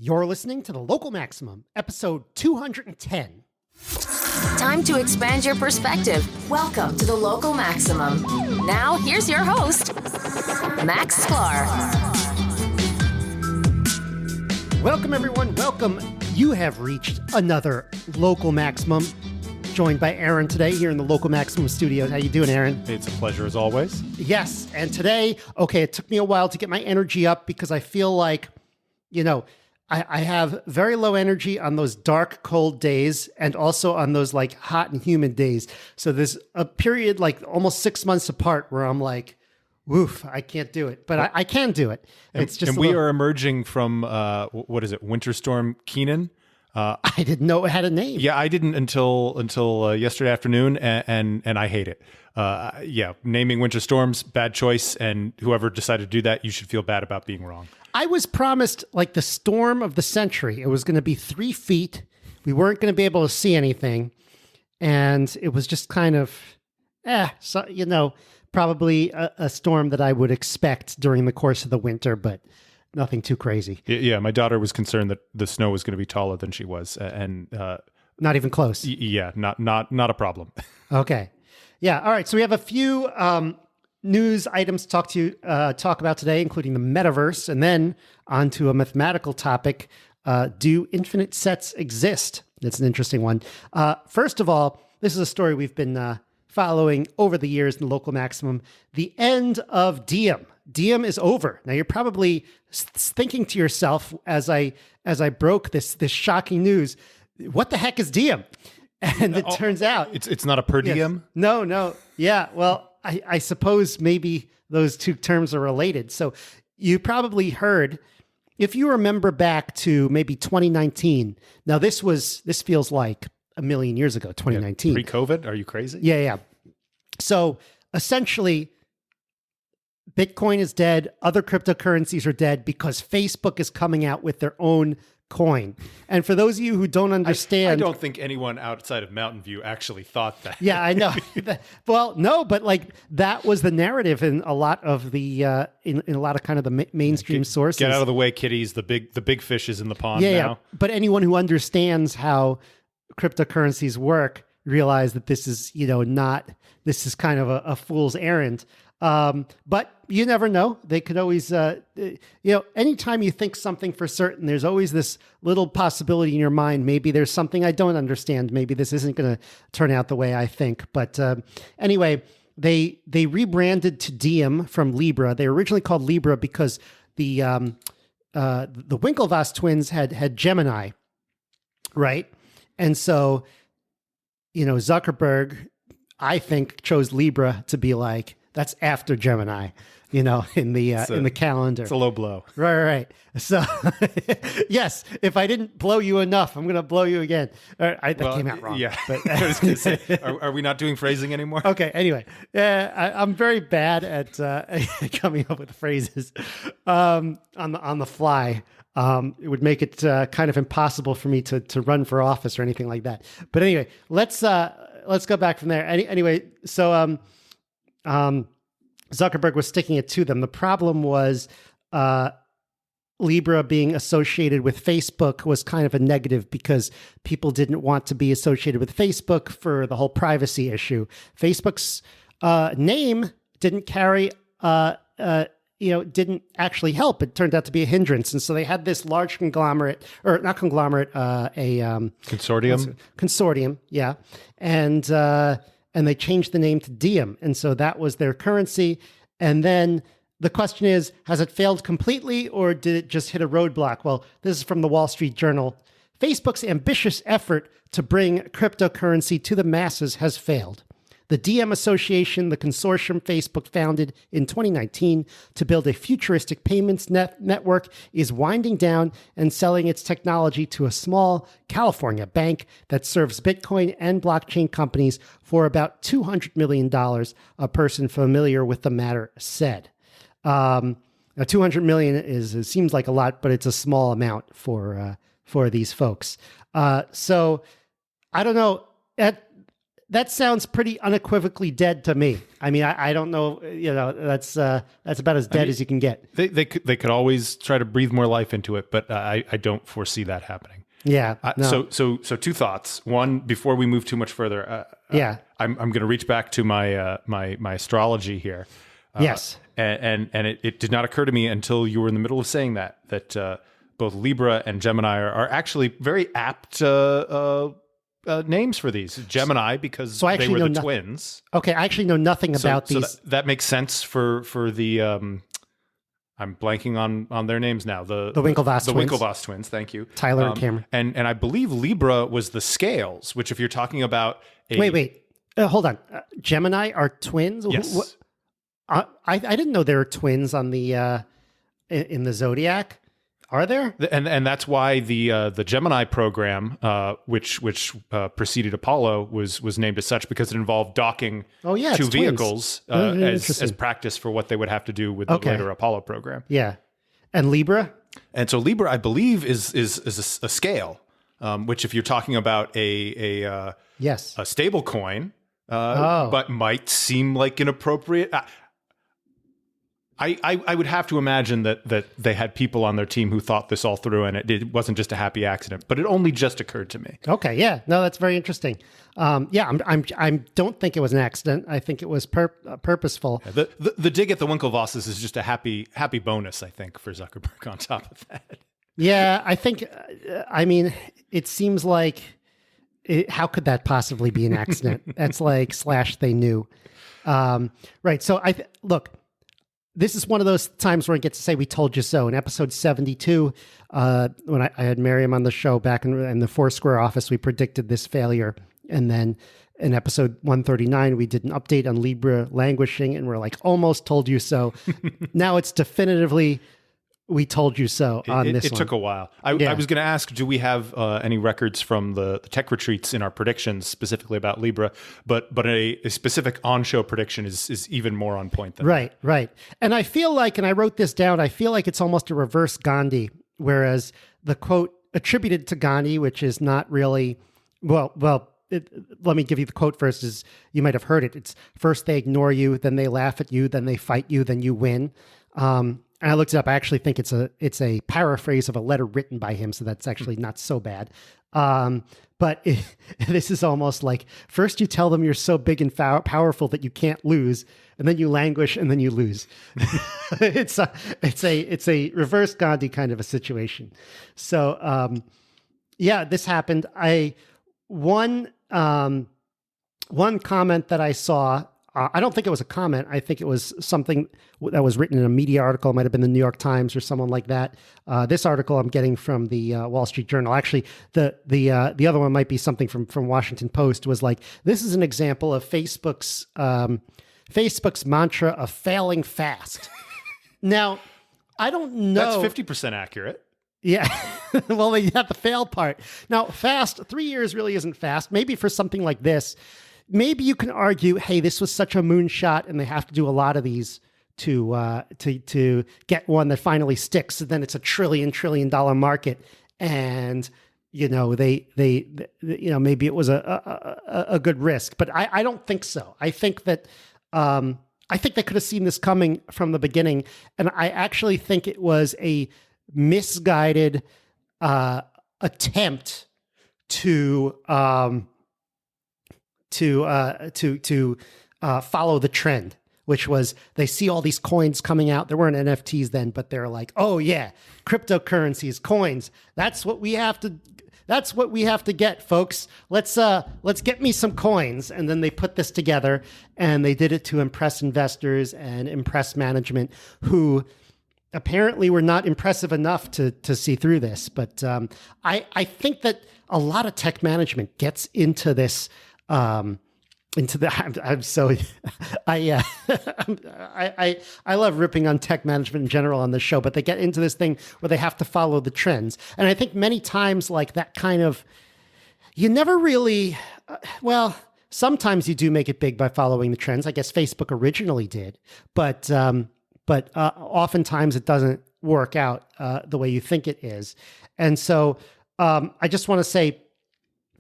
You're listening to The Local Maximum, episode 210. Time to expand your perspective. Welcome to The Local Maximum. Now, here's your host, Max Sklar. Welcome, everyone. Welcome. You have reached another Local Maximum. Joined by Aaron today here in the Local Maximum studios. How you doing, Aaron? It's a pleasure as always. Yes, and today, it took me a while to get my energy up because I feel like, I have very low energy on those dark, cold days and also on those like hot and humid days. So there's a period like almost 6 months apart where I'm like, woof, I can't do it. But I can do it. It's just we are emerging from, Winter Storm Keenan. I didn't know it had a name. Yeah, I didn't until yesterday afternoon, and I hate it. Naming winter storms, bad choice, and whoever decided to do that, you should feel bad about being wrong. I was promised like the storm of the century. It was going to be 3 feet. We weren't going to be able to see anything. And it was just kind of, probably a storm that I would expect during the course of the winter, but nothing too crazy. Yeah, my daughter was concerned that the snow was going to be taller than she was, and not even close. Not a problem. Okay. Yeah. All right. So we have a few news items to talk about today, including the metaverse, and then onto a mathematical topic. Do infinite sets exist? It's an interesting one. First of all, this is a story we've been following over the years in the Local Maximum. The end of Diem. Diem is over. Now you're probably thinking to yourself as I broke this shocking news, what the heck is Diem? And it turns out it's not a per diem. Yes. No. Yeah. Well, I suppose maybe those two terms are related. So you probably heard, if you remember back to maybe 2019. Now this feels like a million years ago, 2019. Yeah, pre-COVID? Are you crazy? Yeah. So essentially, Bitcoin is dead. Other cryptocurrencies are dead because Facebook is coming out with their own coin. And for those of you who don't understand, I don't think anyone outside of Mountain View actually thought that. Yeah, I know. Well, no, but like that was the narrative in a lot of the in a lot of kind of the mainstream sources. Get out of the way, kiddies. The big fish is in the pond now. Yeah. But anyone who understands how cryptocurrencies work realize that this is this is kind of a fool's errand. But you never know. They could always, anytime you think something for certain, there's always this little possibility in your mind. Maybe there's something I don't understand. Maybe this isn't going to turn out the way I think. But anyway, they rebranded to Diem from Libra. They were originally called Libra because the Winklevoss twins had Gemini, right? And so, Zuckerberg, I think, chose Libra to be like, that's after Gemini, in the calendar. It's a low blow. Right. So, yes, if I didn't blow you enough, I'm going to blow you again. That came out wrong. Yeah. But I was going to say, are we not doing phrasing anymore? Okay. Anyway, I'm very bad at coming up with phrases on the fly. It would make it kind of impossible for me to run for office or anything like that. But anyway, let's go back from there. Anyway, so Zuckerberg was sticking it to them. The problem was Libra being associated with Facebook was kind of a negative because people didn't want to be associated with Facebook for the whole privacy issue. Facebook's name didn't carry, didn't actually help. It turned out to be a hindrance. And so they had this large consortium. Consortium, yeah. And they changed the name to Diem. And so that was their currency. And then the question is, has it failed completely or did it just hit a roadblock? Well, this is from the Wall Street Journal. Facebook's ambitious effort to bring cryptocurrency to the masses has failed. The Diem Association, the consortium Facebook founded in 2019 to build a futuristic payments network, is winding down and selling its technology to a small California bank that serves Bitcoin and blockchain companies for about $200 million, a person familiar with the matter said. Now, $200 million seems like a lot, but it's a small amount for these folks. So I don't know. that sounds pretty unequivocally dead to me. I mean, I don't know. That's about as dead as you can get. They could always try to breathe more life into it, but I don't foresee that happening. Yeah. No. So two thoughts. One, before we move too much further, I'm going to reach back to my my astrology here. Yes. And it did not occur to me until you were in the middle of saying that both Libra and Gemini are actually very apt names for these. Gemini, because they were the twins. Okay, I actually know nothing about these. So that makes sense for the I'm blanking on their names now. The Winklevoss twins. The Winklevoss twins, thank you. Tyler and Cameron. And I believe Libra was the scales, which if you're talking about Wait. Hold on. Gemini are twins? Yes. I didn't know there were twins on the in the zodiac. Are there? And that's why the Gemini program, which preceded Apollo, was named as such, because it involved docking two vehicles as practice for what they would have to do with the later Apollo program. Yeah, and Libra. And so Libra, I believe, is a scale, which if you're talking about a stable coin, but might seem like inappropriate. I would have to imagine that they had people on their team who thought this all through, and it wasn't just a happy accident. But it only just occurred to me. Okay, yeah, no, that's very interesting. I don't think it was an accident. I think it was purposeful. Yeah, the dig at the Winklevosses is just a happy bonus, I think, for Zuckerberg on top of that. Yeah, I think. I mean, it seems like how could that possibly be an accident? That's like / they knew, right? So look. This is one of those times where I get to say, we told you so. In episode 72, when I had Miriam on the show back in the Foursquare office, we predicted this failure. And then in episode 139, we did an update on Libra languishing, and we're like, almost told you so. Now it's definitively, we told you so on this one. It took a while. I was going to ask, do we have any records from the tech retreats in our predictions specifically about Libra? But a specific on-show prediction is even more on point than that. Right. And I feel like, and I wrote this down, I feel like it's almost a reverse Gandhi, whereas the quote attributed to Gandhi, which is not really, let me give you the quote first, is you might have heard it. It's first they ignore you, then they laugh at you, then they fight you, then you win. And I looked it up. I actually think it's a paraphrase of a letter written by him, so that's actually not so bad. But this is almost like first you tell them you're so big and powerful that you can't lose, and then you languish, and then you lose. It's a reverse Gandhi kind of a situation. So this happened. One comment that I saw. I don't think it was a comment. I think it was something that was written in a media article. It might have been the New York Times or someone like that. This article I'm getting from the Wall Street Journal. Actually, the other one might be something from Washington Post. Was like, this is an example of Facebook's mantra of failing fast. Now, I don't know. That's 50% accurate. Yeah. Well, you have the fail part. Now, fast, 3 years really isn't fast. Maybe for something like this. Maybe you can argue, hey, this was such a moonshot, and they have to do a lot of these to get one that finally sticks. And then it's a $1 trillion market, and they maybe it was a good risk. But I don't think so. I think that they could have seen this coming from the beginning, and I actually think it was a misguided attempt to follow the trend, which was they see all these coins coming out. There weren't NFTs then, but they're like, oh yeah, cryptocurrencies, coins. That's what we have to get, folks. Let's get me some coins. And then they put this together, and they did it to impress investors and impress management, who apparently were not impressive enough to see through this. But I think that a lot of tech management gets into this. I love ripping on tech management in general on this show, but they get into this thing where they have to follow the trends. And I think many times, like that kind of, you never really, sometimes you do make it big by following the trends. I guess Facebook originally did, but oftentimes it doesn't work out the way you think it is. And so I just want to say,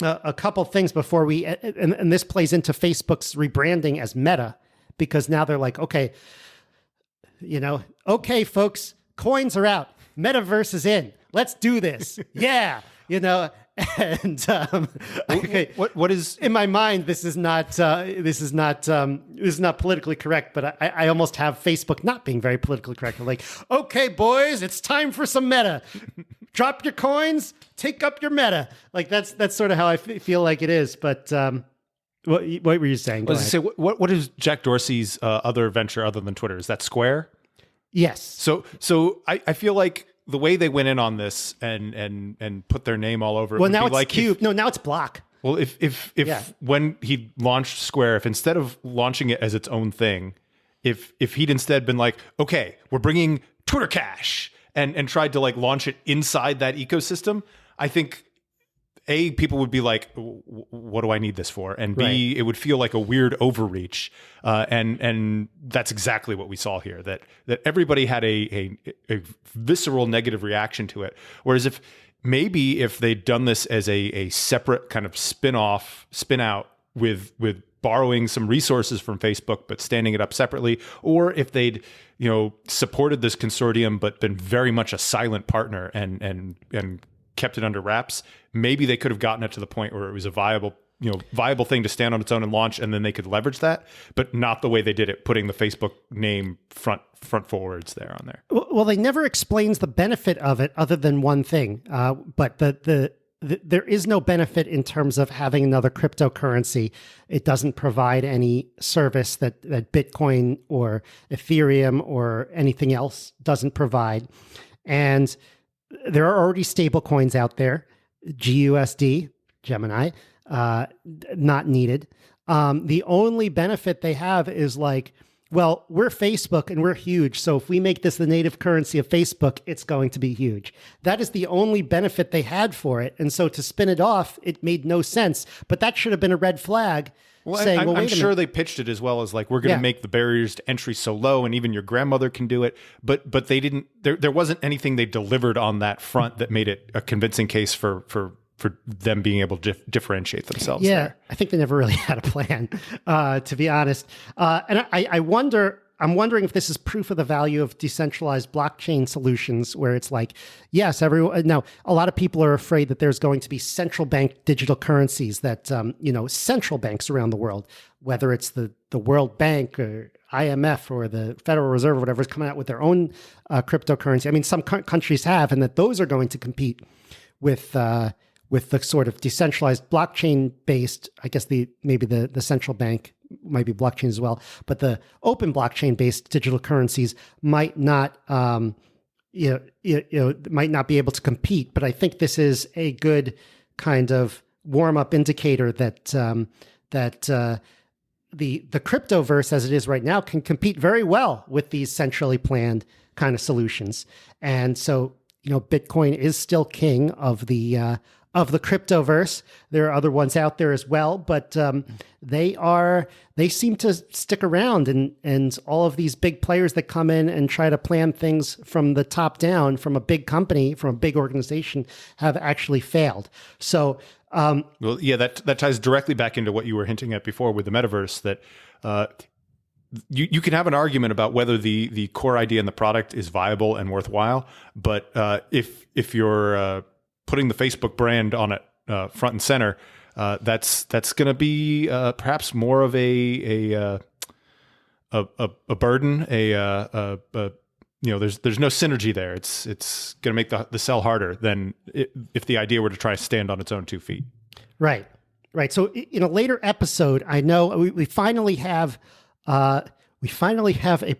a couple things before we, and this plays into Facebook's rebranding as Meta, because now they're like, okay, okay, folks, coins are out. Metaverse is in. Let's do this. Yeah. And okay, what is in my mind? This is not politically correct, but I almost have Facebook not being very politically correct. I'm like, okay, boys, it's time for some meta. Drop your coins, take up your meta. Like that's sort of how I feel like it is. But what were you saying? What is Jack Dorsey's other venture other than Twitter? Is that Square? Yes. So I feel like the way they went in on this and put their name all over it. Well, now it's like Cube. No, now it's Block. Well, if when he launched Square, if instead of launching it as its own thing, if he'd instead been like, okay, we're bringing Twitter Cash and tried to like launch it inside that ecosystem, I think A, people would be like, what do I need this for? And B, right. It would feel like a weird overreach. And that's exactly what we saw here, that everybody had a visceral negative reaction to it. Whereas if they'd done this as a separate kind of spin out with borrowing some resources from Facebook, but standing it up separately, or if they'd, supported this consortium, but been very much a silent partner and kept it under wraps, maybe they could have gotten it to the point where it was a viable thing to stand on its own and launch, and then they could leverage that, but not the way they did it, putting the Facebook name front forwards there on there. Well, they never explains the benefit of it other than one thing, but there is no benefit in terms of having another cryptocurrency. It doesn't provide any service that Bitcoin or Ethereum or anything else doesn't provide. And there are already stable coins out there, GUSD, Gemini, not needed. The only benefit they have is like, well, we're Facebook and we're huge. So if we make this the native currency of Facebook, it's going to be huge. That is the only benefit they had for it. And so to spin it off, it made no sense. But that should have been a red flag. Well, I'm sure they pitched it as well as like, we're going to make the barriers to entry so low and even your grandmother can do it. But they didn't, there wasn't anything they delivered on that front that made it a convincing case for them being able to differentiate themselves. Yeah, there. I think they never really had a plan, to be honest. And I'm wondering if this is proof of the value of decentralized blockchain solutions, where it's like, yes, everyone. Now, a lot of people are afraid that there's going to be central bank digital currencies that, central banks around the world, whether it's the World Bank or IMF or the Federal Reserve or whatever, is coming out with their own cryptocurrency. I mean, some countries have, and that those are going to compete with the sort of decentralized blockchain-based, I guess maybe the central bank might be blockchain as well, but the open blockchain-based digital currencies might not, might not be able to compete. But I think this is a good kind of warm-up indicator that the cryptoverse, as it is right now, can compete very well with these centrally planned kind of solutions. And so, Bitcoin is still king of the cryptoverse. There are other ones out there as well, but they seem to stick around, and all of these big players that come in and try to plan things from the top down, from a big company, from a big organization, have actually failed. So, that ties directly back into what you were hinting at before with the metaverse, that you can have an argument about whether the core idea and the product is viable and worthwhile, but if you're putting the Facebook brand on it front and center, that's going to be perhaps more of a burden. There's no synergy there. It's going to make the sell harder than if the idea were to try to stand on its own 2 feet. Right. So in a later episode, I know we finally have a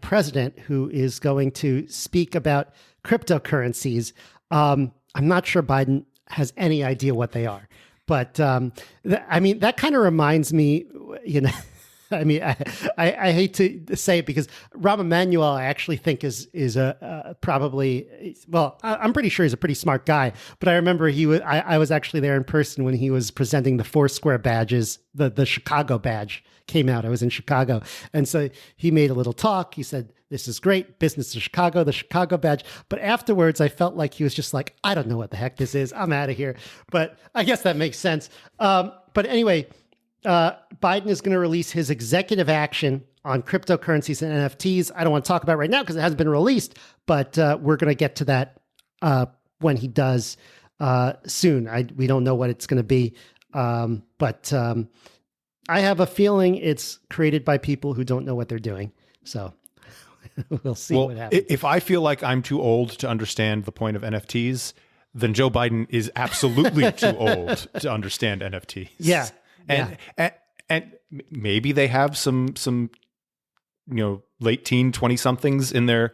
president who is going to speak about cryptocurrencies. I'm not sure Biden has any idea what they are, but that kind of reminds me, I hate to say it because Rahm Emanuel, I actually think is probably, I'm pretty sure he's a pretty smart guy, but I remember I was actually there in person when he was presenting the Foursquare badges, the Chicago badge came out. I was in Chicago. And so he made a little talk. He said, This is great. Business to Chicago, the Chicago badge. But afterwards, I felt like he was just like, I don't know what the heck this is. I'm out of here. But I guess that makes sense. But anyway, Biden is going to release his executive action on cryptocurrencies and NFTs. I don't want to talk about it right now because it hasn't been released, but we're going to get to that when he does soon. We don't know what it's going to be, but I have a feeling it's created by people who don't know what they're doing. So we'll see what happens. If I feel like I'm too old to understand the point of NFTs, then Joe Biden is absolutely too old to understand NFTs. Yeah. And maybe they have some late teen 20 somethings in their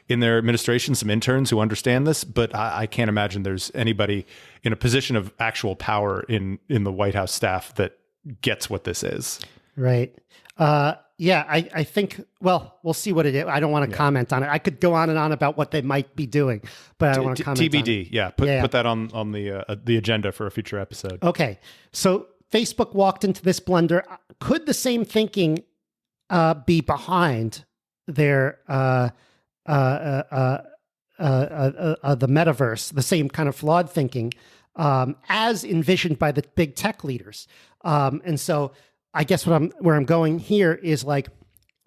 administration, some interns who understand this, but I can't imagine there's anybody in a position of actual power in the White House staff that gets what this is. Right. I think, well, we'll see what it is. I don't want to comment on it. I could go on and on about what they might be doing, but I don't want to comment TBD, on it. yeah. Put that on the agenda for a future episode. Okay. So Facebook walked into this blunder. Could the same thinking be behind their the metaverse, the same kind of flawed thinking as envisioned by the big tech leaders? And so I guess where I'm going here is like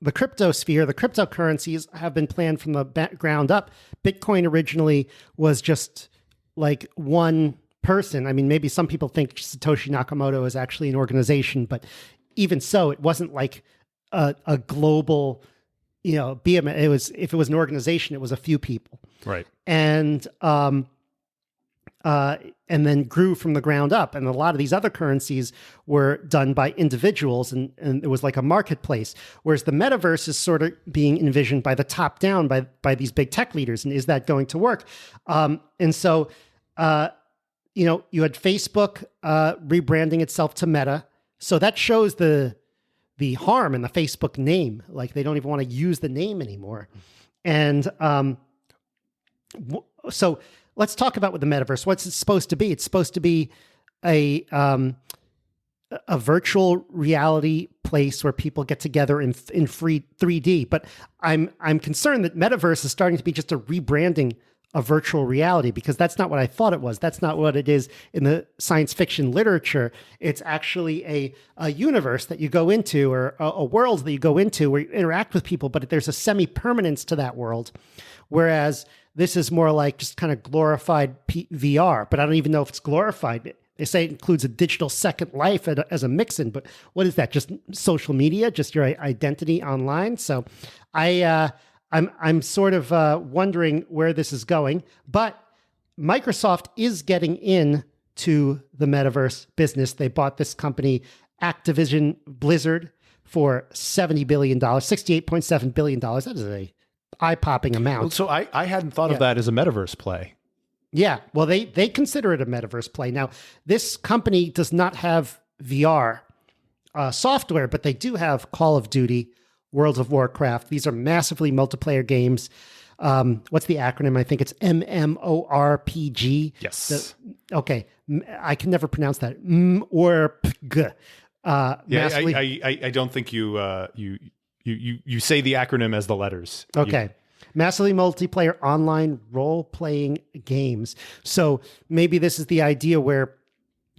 the crypto sphere, the cryptocurrencies have been planned from the ground up. Bitcoin originally was just like one person. I mean, maybe some people think Satoshi Nakamoto is actually an organization, but even so, it wasn't like a global, behemoth. It was, if it was an organization, it was a few people. Right. And then grew from the ground up. And a lot of these other currencies were done by individuals, and it was like a marketplace. Whereas the metaverse is sort of being envisioned by the top down by these big tech leaders. And is that going to work? And so, you had Facebook rebranding itself to Meta. So that shows the harm in the Facebook name. Like they don't even want to use the name anymore. And so let's talk about what the metaverse. What's it supposed to be? It's supposed to be a virtual reality place where people get together in free 3D. But I'm concerned that metaverse is starting to be just a rebranding of virtual reality, because that's not what I thought it was. That's not what it is in the science fiction literature. It's actually a universe that you go into, or a world that you go into where you interact with people, but there's a semi-permanence to that world. Whereas this is more like just kind of glorified VR, but I don't even know if it's glorified. They say it includes a digital second life as a mix-in, but what is that? Just social media, just your identity online. So I'm sort of wondering where this is going, but Microsoft is getting into the metaverse business. They bought this company, Activision Blizzard, for $70 billion, $68.7 billion. That is a eye-popping amount. So I hadn't thought of that as a metaverse play. Yeah, well, they consider it a metaverse play. Now, this company does not have VR software, but they do have Call of Duty, World of Warcraft. These are massively multiplayer games. What's the acronym? I think it's MMORPG. Yes. Okay. I can never pronounce that. MMORPG. I don't think you say the acronym as the letters. Okay. Massively multiplayer online role-playing games. So maybe this is the idea where,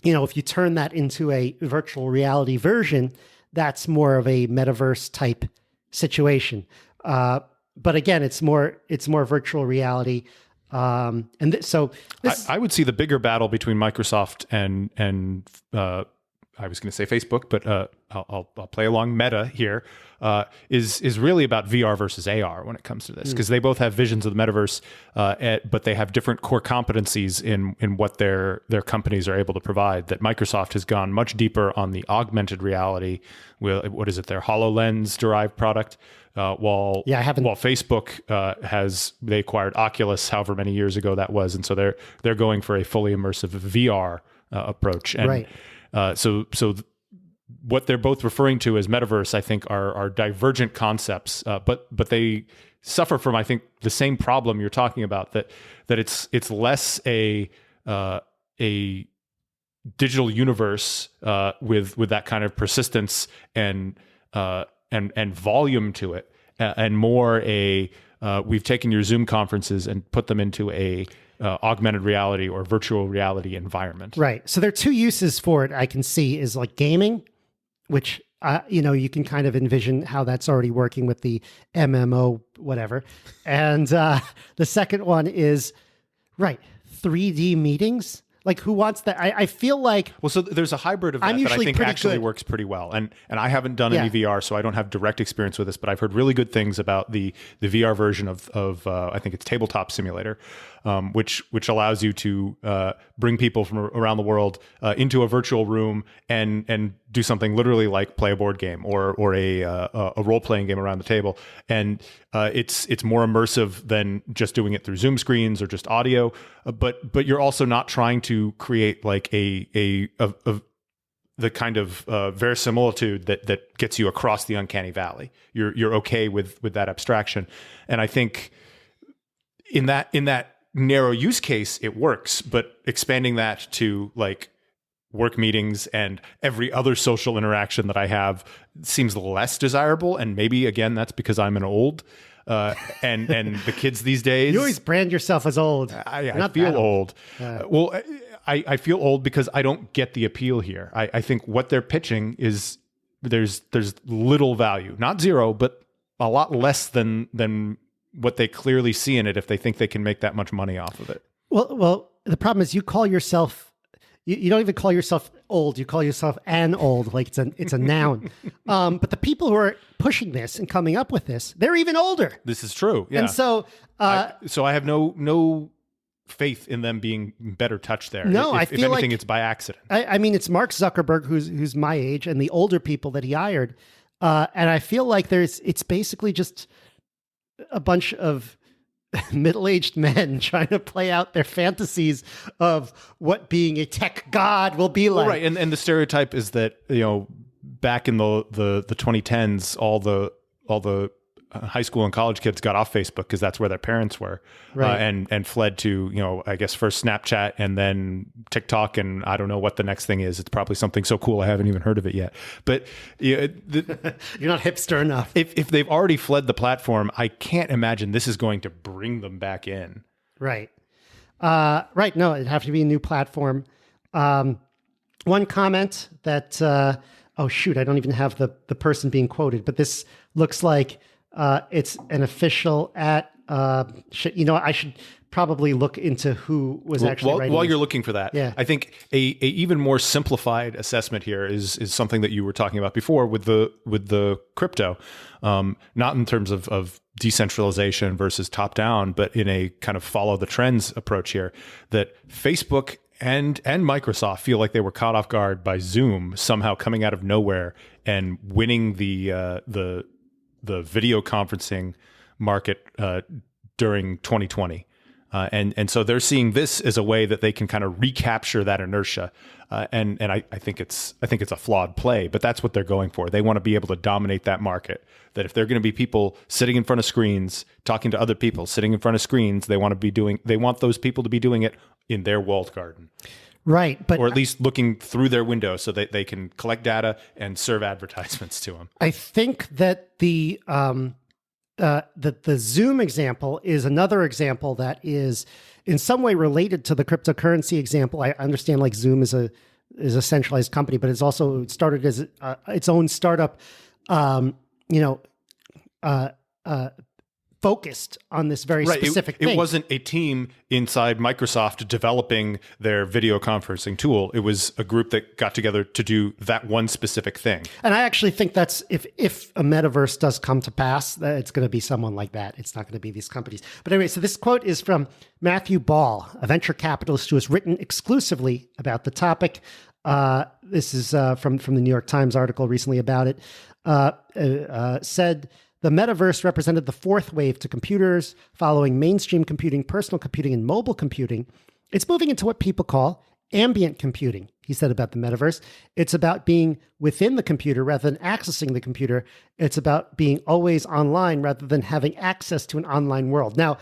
if you turn that into a virtual reality version, that's more of a metaverse type situation. But again, it's more virtual reality. So I would see the bigger battle between Microsoft and I was going to say Facebook, but I'll play along Meta here. Is really about VR versus AR when it comes to this, because they both have visions of the metaverse, but they have different core competencies in what their companies are able to provide. That Microsoft has gone much deeper on the augmented reality. What is it? Their HoloLens derived product. While Facebook they acquired Oculus however many years ago that was, and so they're going for a fully immersive VR approach. And, right. So what they're both referring to as metaverse, I think, are divergent concepts, but they suffer from, I think, the same problem you're talking about. That it's less a digital universe with that kind of persistence and volume to it, and more we've taken your Zoom conferences and put them into a augmented reality or virtual reality environment. Right. So there are two uses for it I can see is like gaming, which you can kind of envision how that's already working with the MMO whatever. And the second one is 3D meetings. Like, who wants that? I feel like... Well, so there's a hybrid of that that I think actually works pretty well. And I haven't done any VR, so I don't have direct experience with this, but I've heard really good things about the VR version of I think it's Tabletop Simulator, which allows you to bring people from around the world into a virtual room and do something literally like play a board game or a role-playing game around the table. And it's more immersive than just doing it through Zoom screens or just audio, but you're also not trying to create like the kind of verisimilitude that gets you across the uncanny valley. You're okay with that abstraction, and I think in that narrow use case it works. But expanding that to like work meetings and every other social interaction that I have seems less desirable, and maybe again that's because I'm an old. And the kids these days, you always brand yourself as old. I feel old. Well, I feel old because I don't get the appeal here. I think what they're pitching is there's little value, not zero, but a lot less than what they clearly see in it if they think they can make that much money off of it. Well, the problem is you call yourself. You don't even call yourself old. You call yourself an old, like it's a noun. But the people who are pushing this and coming up with this, they're even older. This is true. Yeah. And so, I have no faith in them being better touched there. No, if anything, like it's by accident. I mean, it's Mark Zuckerberg who's my age and the older people that he hired, and I feel like it's basically just a bunch of middle-aged men trying to play out their fantasies of what being a tech god will be like. Well, right, and the stereotype is that back in the 2010s, all the high school and college kids got off Facebook because that's where their parents were, right. And fled to I guess first Snapchat and then TikTok, and I don't know what the next thing is. It's probably something so cool I haven't even heard of it yet. But you're not hipster enough. If they've already fled the platform, I can't imagine this is going to bring them back in. Right. Right. No, it'd have to be a new platform. One comment that oh shoot, I don't even have the person being quoted, but this looks like. It's an official at, I should probably look into who was actually writing while this. You're looking for that. Yeah. I think a even more simplified assessment here is something that you were talking about before with the crypto, not in terms of decentralization versus top down, but in a kind of follow the trends approach here, that Facebook and Microsoft feel like they were caught off guard by Zoom somehow coming out of nowhere and winning the video conferencing market during 2020. And so they're seeing this as a way that they can kind of recapture that inertia. And I think it's a flawed play, but that's what they're going for. They want to be able to dominate that market. That if they're going to be people sitting in front of screens, talking to other people sitting in front of screens, they want those people to be doing it in their walled garden. Right. But or at least looking through their window so that they can collect data and serve advertisements to them. I think that the Zoom example is another example that is in some way related to the cryptocurrency example. I understand like Zoom is a centralized company, but it's also started as its own startup, focused on this very specific thing. It wasn't a team inside Microsoft developing their video conferencing tool. It was a group that got together to do that one specific thing. And I actually think that's if a metaverse does come to pass, that it's going to be someone like that. It's not going to be these companies. But anyway, so this quote is from Matthew Ball, a venture capitalist who has written exclusively about the topic. This is from the New York Times article recently about it. Said, the metaverse represented the fourth wave to computers, following mainstream computing, personal computing, and mobile computing. It's moving into what people call ambient computing, he said about the metaverse. It's about being within the computer rather than accessing the computer. It's about being always online rather than having access to an online world. Now,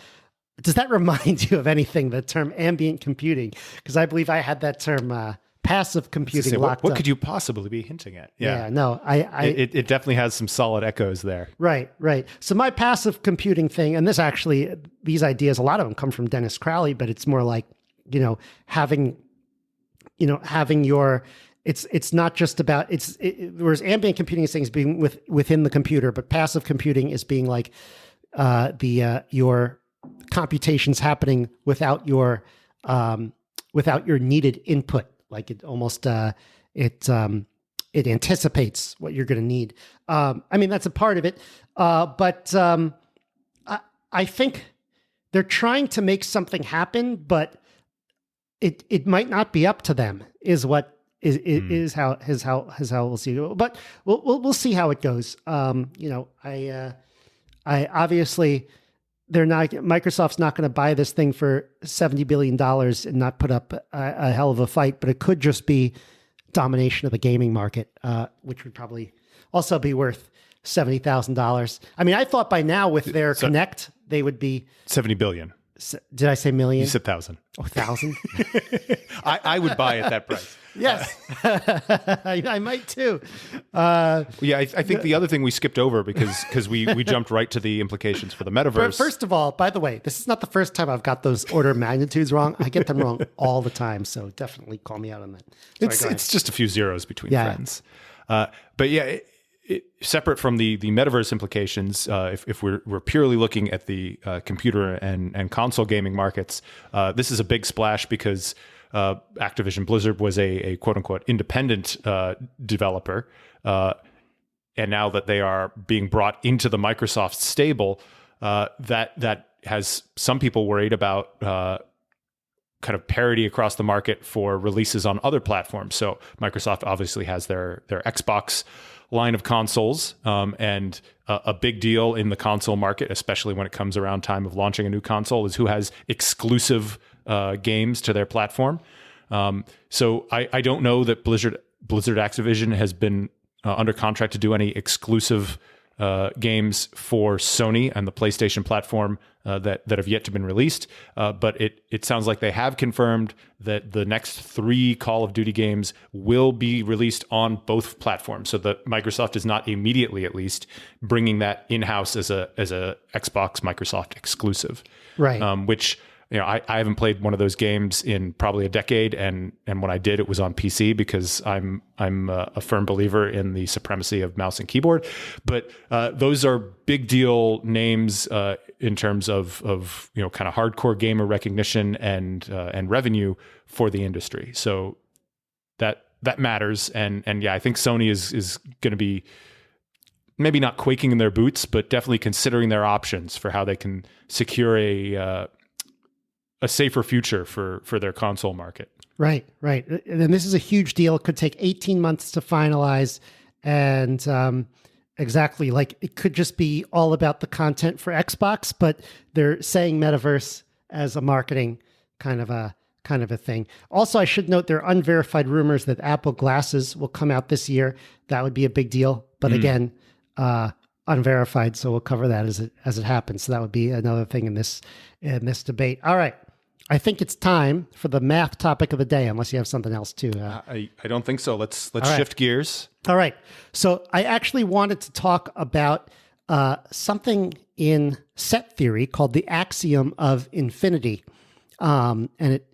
does that remind you of anything, the term ambient computing? Because I believe I had that term passive computing say, locked what up. could you possibly be hinting at? Yeah, no, it definitely has some solid echoes there. Right. So my passive computing thing, and these ideas, a lot of them come from Dennis Crowley, but it's more like, having your, it's not just about, whereas ambient computing is things being within the computer, but passive computing is being like your computations happening without your needed input. Like it almost, it anticipates what you're going to need. That's a part of it. But I think they're trying to make something happen, but it might not be up to them is how we'll see it. But we'll see how it goes. I obviously Microsoft's not going to buy this thing for $70 billion and not put up a hell of a fight, but it could just be domination of the gaming market, which would probably also be worth $70,000. I thought by now with their Kinect, they would be 70 billion. Did I say million? You said 1,000. Oh, 1,000? I would buy at that price. Yes, I might too. I think the other thing we skipped over because we jumped right to the implications for the metaverse. First of all, by the way, this is not the first time I've got those order of magnitudes wrong. I get them wrong all the time, so definitely call me out on that. It's just a few zeros between friends. Separate from the metaverse implications, if we're purely looking at the computer and console gaming markets, this is a big splash because Activision Blizzard was a quote unquote independent developer. And now that they are being brought into the Microsoft stable, that has some people worried about kind of parity across the market for releases on other platforms. So Microsoft obviously has their Xbox line of consoles, and a big deal in the console market, especially when it comes around time of launching a new console, is who has exclusive games to their platform. So I don't know that Blizzard Activision has been under contract to do any exclusive games for Sony and the PlayStation platform that have yet to been released. But it sounds like they have confirmed that the next 3 Call of Duty games will be released on both platforms, so that Microsoft is not immediately, at least, bringing that in-house as a Xbox Microsoft exclusive. Right. Which, I haven't played one of those games in probably a decade, and when I did, it was on PC because I'm a firm believer in the supremacy of mouse and keyboard. But those are big deal names in terms of kind of hardcore gamer recognition and revenue for the industry. So that matters, and I think Sony is going to be maybe not quaking in their boots, but definitely considering their options for how they can secure a safer future for their console market. Right. And this is a huge deal. It could take 18 months to finalize. And exactly, like it could just be all about the content for Xbox, but they're saying metaverse as a marketing kind of a thing. Also, I should note there are unverified rumors that Apple glasses will come out this year. That would be a big deal. But again, unverified. So we'll cover that as it happens. So that would be another thing in this debate. All right. I think it's time for the math topic of the day, unless you have something else too. I don't think so. Let's shift gears. All right. So I actually wanted to talk about something in set theory called the Axiom of Infinity. And it,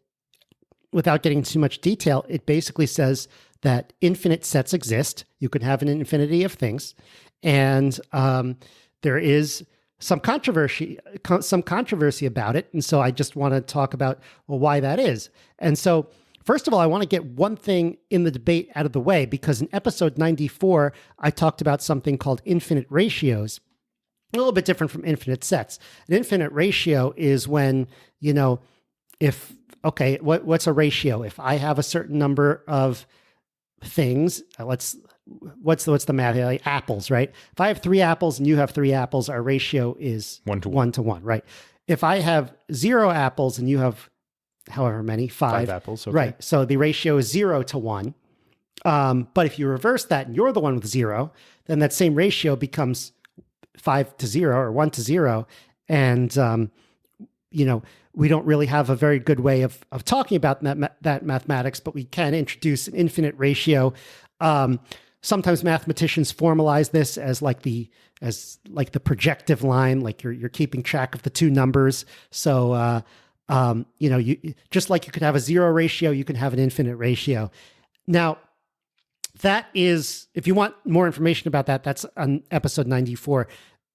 without getting too much detail, it basically says that infinite sets exist. You can have an infinity of things. And there is some controversy about it. And so I just want to talk about why that is. And so first of all, I want to get one thing in the debate out of the way, because in episode 94, I talked about something called infinite ratios, a little bit different from infinite sets. An infinite ratio is when, what's a ratio? If I have a certain number of things, what's the math? Like apples, right? If I have 3 apples and you have 3 apples, our ratio is 1 to 1. 1 to 1, right? If I have 0 apples and you have however many, 5 apples, okay. Right? So the ratio is 0 to 1. But if you reverse that and you're the one with 0, then that same ratio becomes 5 to 0 or 1 to 0. And we don't really have a very good way of talking about that mathematics, but we can introduce an infinite ratio. Sometimes mathematicians formalize this as like the projective line, like you're keeping track of the two numbers. So you just like you could have a zero ratio, you can have an infinite ratio. Now, that is, if you want more information about that, that's on episode 94.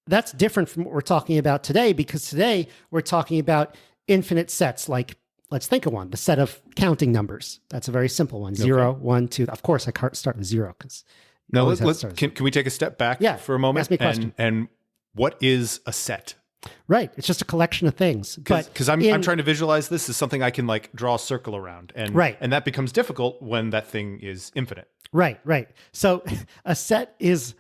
That's different from what we're talking about today, because today we're talking about infinite sets. Like, let's think of one, the set of counting numbers. That's a very simple one. 0, 1, 2. Of course, I can't start with 0 because can we take a step back for a moment? Ask me a question. And what is a set? Right. It's just a collection of things. Because I'm trying to visualize this as something I can like draw a circle around. And that becomes difficult when that thing is infinite. Right. So a set is,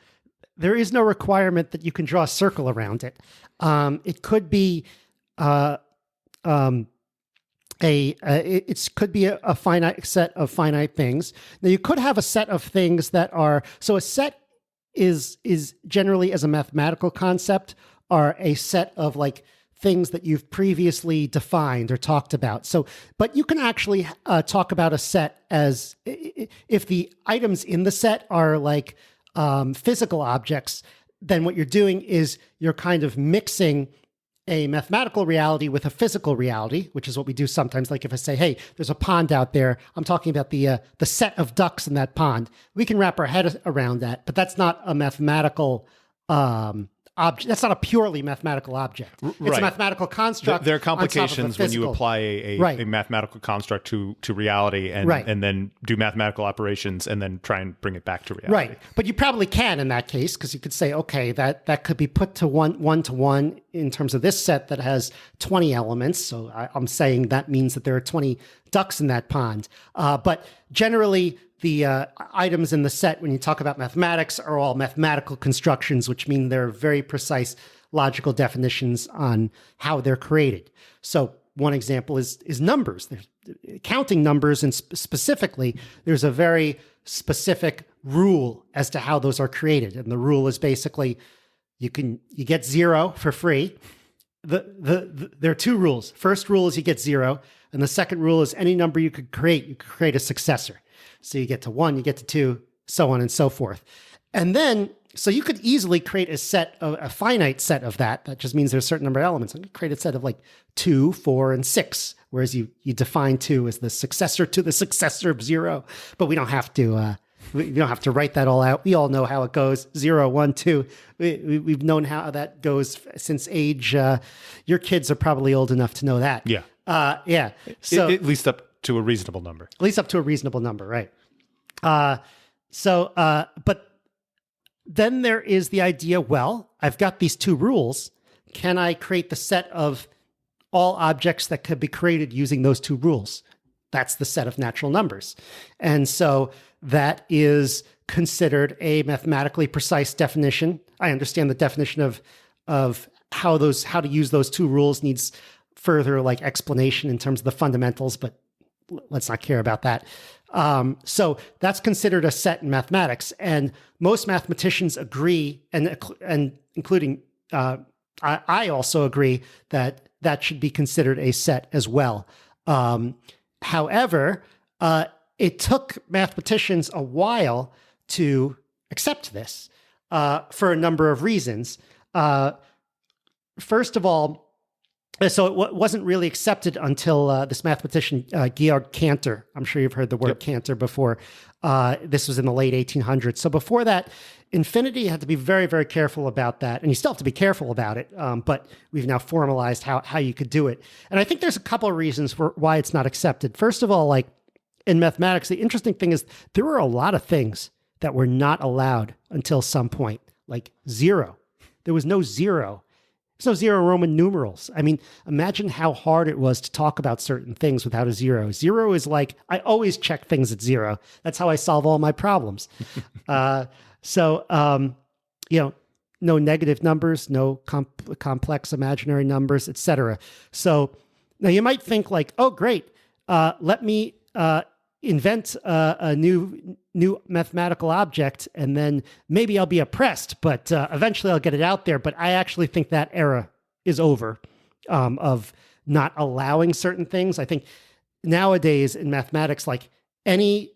there is no requirement that you can draw a circle around it. It could be it could be a finite set of finite things. Now you could have a set of things that are, so a set is generally, as a mathematical concept, are a set of like things that you've previously defined or talked about. So, but you can actually talk about a set as if the items in the set are like physical objects, then what you're doing is you're kind of mixing a mathematical reality with a physical reality, which is what we do sometimes. Like if I say, hey, there's a pond out there, I'm talking about the set of ducks in that pond. We can wrap our head around that, but that's not a mathematical object. That's not a purely mathematical object. It's a mathematical construct. There are complications when you apply a mathematical construct to reality and then do mathematical operations and then try and bring it back to reality. Right. But you probably can in that case, because you could say, okay, that could be put to one to one in terms of this set that has 20 elements. So I'm saying that means that there are 20 ducks in that pond. But generally, the items in the set, when you talk about mathematics, are all mathematical constructions, which mean they're very precise logical definitions on how they're created. So one example is numbers. There's counting numbers, and specifically, there's a very specific rule as to how those are created. And the rule is basically you get 0 for free. There are two rules. First rule is you get 0, and the second rule is any number you could create a successor. So you get to 1, you get to 2, so on and so forth. And then, so you could easily create a finite set of that. That just means there's a certain number of elements. You could create a set of like 2, 4, and 6, whereas you define 2 as the successor to the successor of 0. But we don't have to write that all out. We all know how it goes. 0, 1, 2. We've known how that goes since age. Your kids are probably old enough to know that. Yeah. So at least up to a reasonable number. At least up to a reasonable number, right? But then there is the idea, well, I've got these two rules. Can I create the set of all objects that could be created using those two rules? That's the set of natural numbers. And so that is considered a mathematically precise definition. I understand the definition of how to use those two rules needs further like explanation in terms of the fundamentals, but let's not care about that. So that's considered a set in mathematics, and most mathematicians agree, and including I also agree that should be considered a set as well. However, it took mathematicians a while to accept this for a number of reasons. First of all, so it wasn't really accepted until this mathematician, Georg Cantor. I'm sure you've heard the word Cantor before. This was in the late 1800s. So before that, infinity, you had to be very, very careful about that. And you still have to be careful about it. But we've now formalized how you could do it. And I think there's a couple of reasons for why it's not accepted. First of all, like in mathematics, the interesting thing is there were a lot of things that were not allowed until some point, like 0. There was no 0. There's no 0 Roman numerals. I mean, imagine how hard it was to talk about certain things without a 0. 0 is like, I always check things at 0. That's how I solve all my problems. No negative numbers, no complex imaginary numbers, etc. So now you might think like, oh, great. Let me invent a new mathematical object, and then maybe I'll be oppressed, but eventually I'll get it out there. But I actually think that era is over of not allowing certain things. I think nowadays in mathematics, any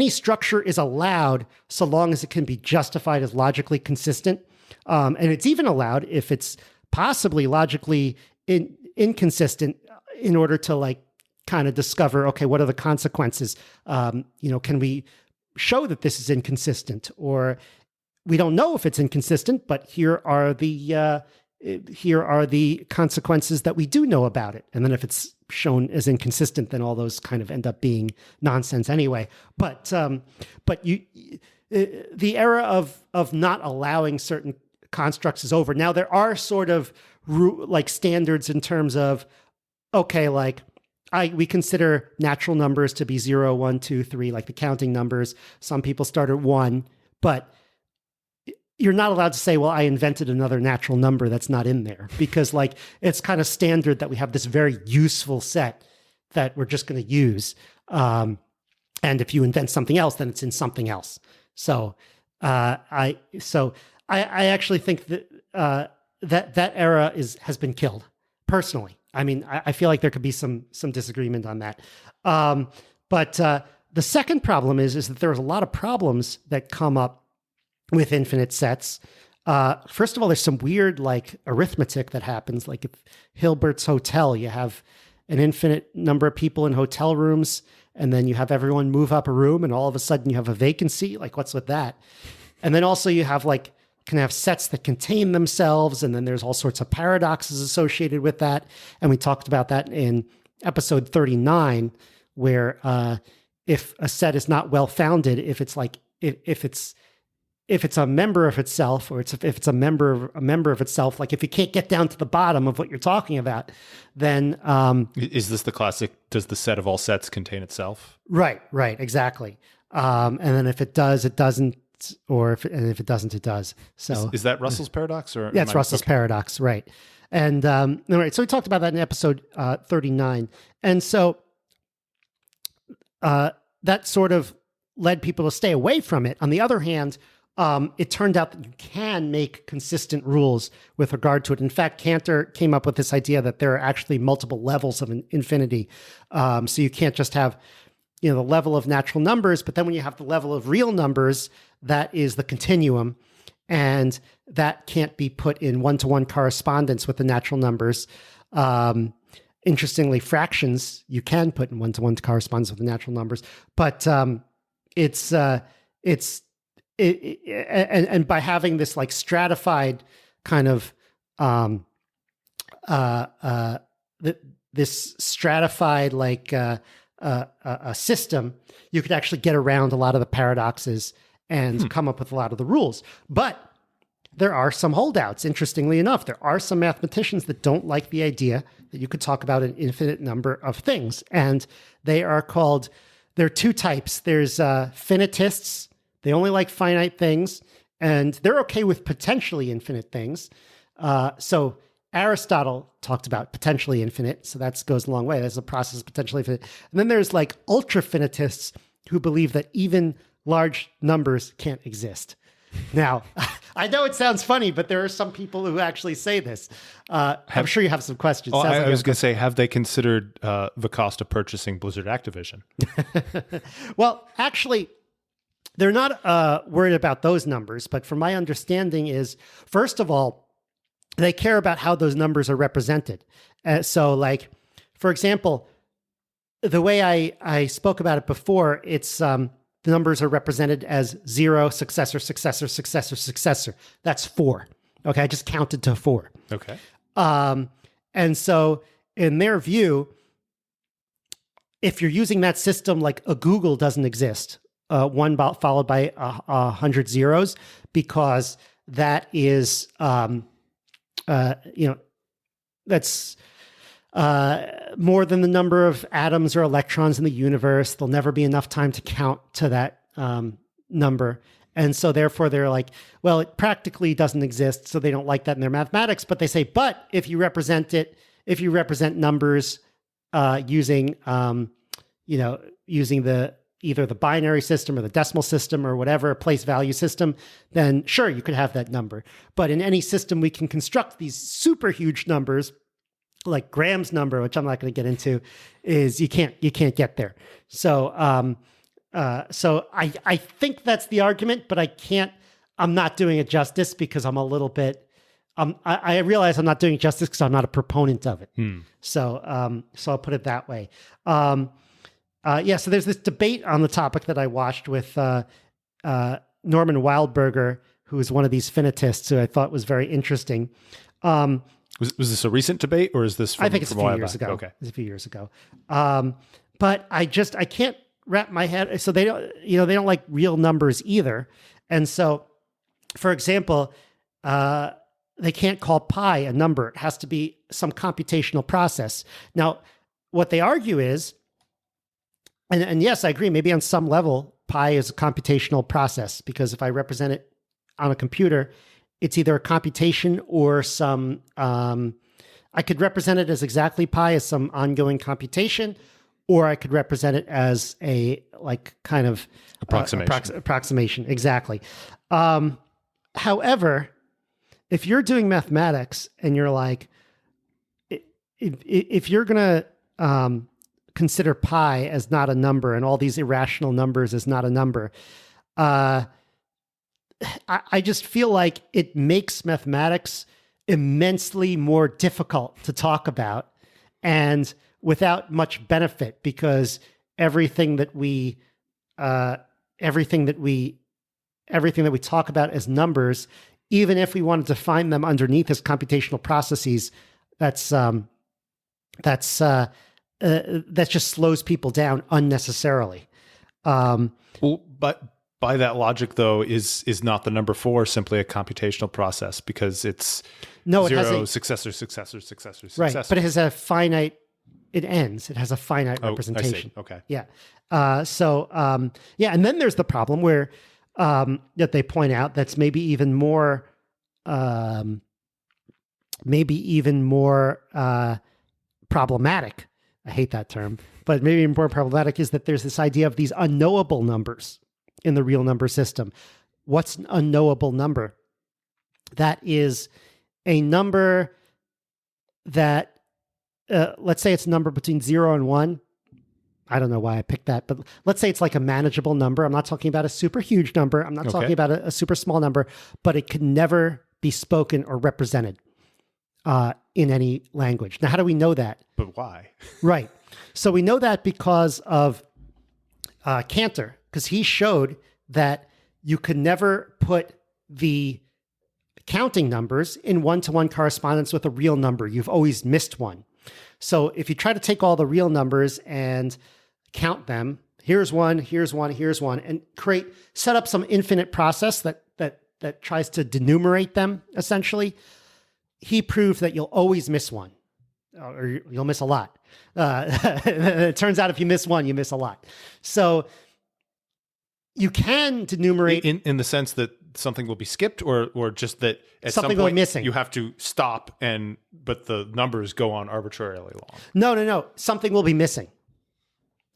structure is allowed so long as it can be justified as logically consistent. And it's even allowed if it's possibly logically inconsistent in order to kind of discover, okay, what are the consequences? Can we show that this is inconsistent, or we don't know if it's inconsistent, but here are the consequences that we do know about it. And then if it's shown as inconsistent, then all those kind of end up being nonsense anyway. But the era of not allowing certain constructs is over. Now there are sort of standards in terms of, okay, we consider natural numbers to be 0, 1, 2, 3, like the counting numbers. Some people start at 1, but you're not allowed to say, well, I invented another natural number that's not in there, because it's kind of standard that we have this very useful set that we're just going to use. And if you invent something else, then it's in something else. So I actually think that that era has been killed personally. I mean, I feel like there could be some disagreement on that. But the second problem is that there's a lot of problems that come up with infinite sets. First of all, there's some weird arithmetic that happens. Like if Hilbert's Hotel, you have an infinite number of people in hotel rooms, and then you have everyone move up a room, and all of a sudden you have a vacancy. What's with that? And then also you have can have sets that contain themselves, and then there's all sorts of paradoxes associated with that. And we talked about that in episode 39, where if a set is not well founded, if it's a member of itself, or if it's a member of itself, if you can't get down to the bottom of what you're talking about, then is this the classic? Does the set of all sets contain itself? Right, exactly. And then if it does, it doesn't. Or if it doesn't, it does. So is that Russell's paradox? Or yeah, it's Russell's paradox, right? And right, so we talked about that in episode 39, and so that sort of led people to stay away from it. On the other hand, it turned out that you can make consistent rules with regard to it. In fact, Cantor came up with this idea that there are actually multiple levels of an infinity. So you can't just have the level of natural numbers, but then when you have the level of real numbers, that is the continuum, and that can't be put in one-to-one correspondence with the natural numbers. Interestingly, fractions you can put in one-to-one correspondence with the natural numbers, but and by having this stratified kind of this stratified a system, you could actually get around a lot of the paradoxes and come up with a lot of the rules. But there are some holdouts. Interestingly enough, there are some mathematicians that don't like the idea that you could talk about an infinite number of things. And there are two types. There's finitists. They only like finite things, and they're okay with potentially infinite things. So Aristotle talked about potentially infinite, so that goes a long way. There's a process of potentially infinite. And then there's ultra-finitists who believe that even large numbers can't exist. Now, I know it sounds funny, but there are some people who actually say this. I'm sure you have some questions. I was going to say, have they considered the cost of purchasing Blizzard Activision? Well, actually, they're not worried about those numbers, but from my understanding is, first of all, they care about how those numbers are represented. So, for example, the way I spoke about it before, it's the numbers are represented as 0, successor, successor, successor, successor. That's 4. Okay, I just counted to 4. Okay. And so, in their view, if you're using that system, a Google doesn't exist. 1 followed by 100 zeros, because that is, that's more than the number of atoms or electrons in the universe. There'll never be enough time to count to that number. And so therefore they're like, well, it practically doesn't exist. So they don't like that in their mathematics, but they say, but if you represent numbers using either the binary system or the decimal system or whatever, place value system, then sure, you could have that number. But in any system, we can construct these super huge numbers like Graham's number, which I'm not going to get into, is you can't get there. So I think that's the argument, but I'm not doing it justice because I'm a little bit. I realize I'm not doing it justice because I'm not a proponent of it. So I'll put it that way. So there's this debate on the topic that I watched with Norman Wildberger, who is one of these finitists who I thought was very interesting. Was this a recent debate, or is this from, I think it's a few years ago. Okay. It's a few years ago. But I can't wrap my head. So they don't like real numbers either. And so, for example, they can't call pi a number. It has to be some computational process. Now, what they argue is, and yes, I agree, maybe on some level, pi is a computational process, because if I represent it on a computer, it's either a computation or some, I could represent it as exactly pi as some ongoing computation, or I could represent it as a kind of approximation. Exactly. However, if you're doing mathematics and you're like, if you're going to consider pi as not a number and all these irrational numbers as not a number, I just feel like it makes mathematics immensely more difficult to talk about and without much benefit, because everything that we talk about as numbers, even if we want to define them underneath as computational processes, that just slows people down unnecessarily. But by that logic, though, is not the number 4 simply a computational process, because it's zero, successor. Right, but it has a finite. It ends. It has a finite representation. I see. Okay. Yeah. And then there's the problem where that they point out that's maybe even more problematic. I hate that term, but maybe more problematic is that there's this idea of these unknowable numbers in the real number system. What's an unknowable number? That is a number that, let's say it's a number between 0 and 1. I don't know why I picked that, but let's say it's like a manageable number. I'm not talking about a super huge number. I'm not talking about a super small number, but it can never be spoken or represented in any language. Now, how do we know that? But why? Right. So we know that because of Cantor, because he showed that you could never put the counting numbers in one-to-one correspondence with a real number. You've always missed one. So if you try to take all the real numbers and count them, here's one, and set up some infinite process that tries to denumerate them, essentially, he proved that you'll always miss one, or you'll miss a lot. It turns out if you miss one, you miss a lot. So you can denumerate in the sense that something will be skipped, or just that at something some point missing. You have to stop, but the numbers go on arbitrarily long. No. Something will be missing.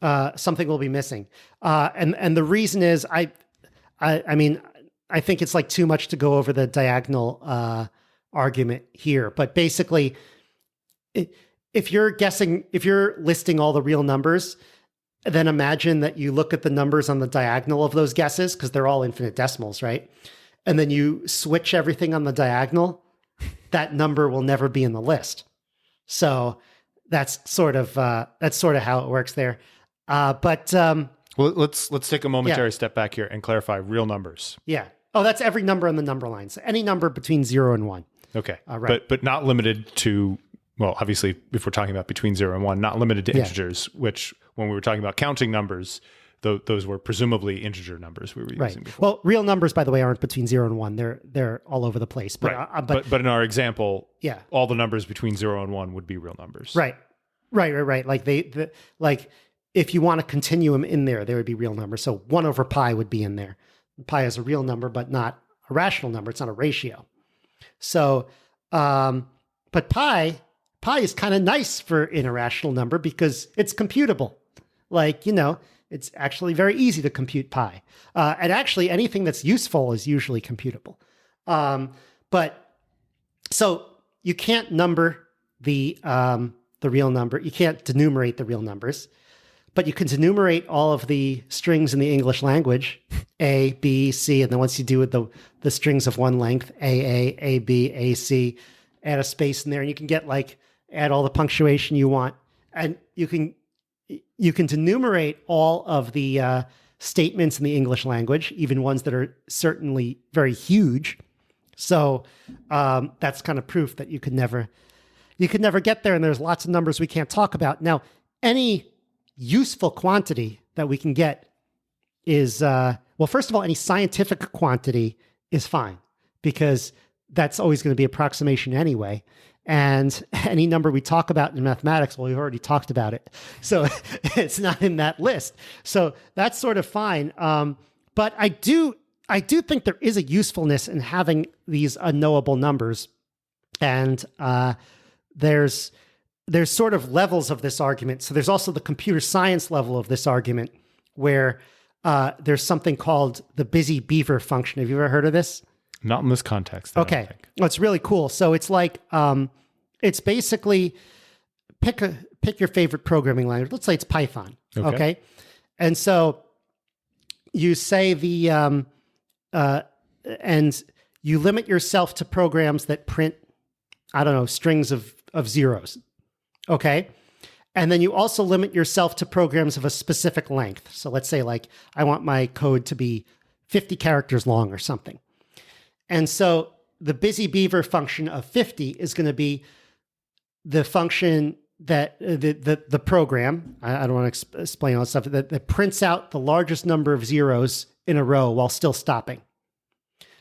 Something will be missing. And the reason is, I think it's like too much to go over the diagonal argument here. But basically, if you're listing all the real numbers, then imagine that you look at the numbers on the diagonal of those guesses, because they're all infinite decimals, right? And then you switch everything on the diagonal, that number will never be in the list. So that's sort of how it works there. Well, let's take a momentary step back here and clarify real numbers. Yeah. Oh, that's every number on the number line. So any number between 0 and 1. Okay. Right. But not limited to, well, obviously, if we're talking about between 0 and 1, not limited to integers, which when we were talking about counting numbers, those were presumably integer numbers we were using before. Well, real numbers, by the way, aren't between 0 and 1. They're all over the place. But, right. But in our example, all the numbers between 0 and 1 would be real numbers. Right. Like like if you want a continuum in there, there would be real numbers. So 1 over pi would be in there. Pi is a real number, but not a rational number. It's not a ratio. So, but pi is kind of nice for an irrational number because it's computable. Like, it's actually very easy to compute pi. And actually anything that's useful is usually computable. But so you can't number the real number. You can't denumerate the real numbers, but you can denumerate all of the strings in the English language, A, B, C, and then once you do with the strings of one length, A, B, A, C, add a space in there, and you can get add all the punctuation you want, and you can denumerate all of the statements in the English language, even ones that are certainly very huge. So that's kind of proof that you could never get there, and there's lots of numbers we can't talk about. Now, any useful quantity that we can get is, well, first of all, any scientific quantity is fine, because that's always going to be approximation anyway. And any number we talk about in mathematics, well, we've already talked about it. So it's not in that list. So that's sort of fine. But I do think there is a usefulness in having these unknowable numbers. And there's sort of levels of this argument. So there's also the computer science level of this argument, where there's something called the busy beaver function. Have you ever heard of this? Not in this context. Okay. Well, it's really cool. So it's it's basically pick your favorite programming language. Let's say it's Python. Okay. And so you say and you limit yourself to programs that print, I don't know, strings of zeros. Okay. And then you also limit yourself to programs of a specific length. So let's say I want my code to be 50 characters long or something. And so the busy beaver function of 50 is going to be the function that the program, I don't want to explain all this stuff, that prints out the largest number of zeros in a row while still stopping.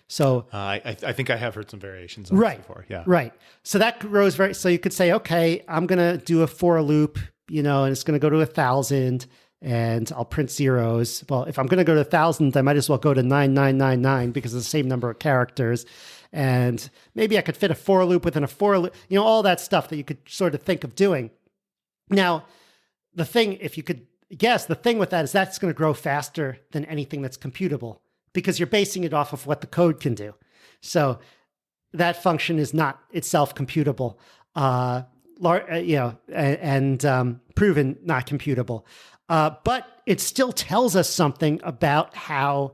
So I think I have heard some variations on this before. Yeah. Right. So that grows so you could say, okay, I'm going to do a for loop, and it's going to go to 1,000 and I'll print zeros. Well, if I'm going to go to 1,000, I might as well go to 9999 because it's the same number of characters. And maybe I could fit a for loop within a for loop, all that stuff that you could sort of think of doing. Now, the thing, if you could guess, the thing with that is that's going to grow faster than anything that's computable, because you're basing it off of what the code can do. So that function is not itself computable, and proven not computable. But it still tells us something about how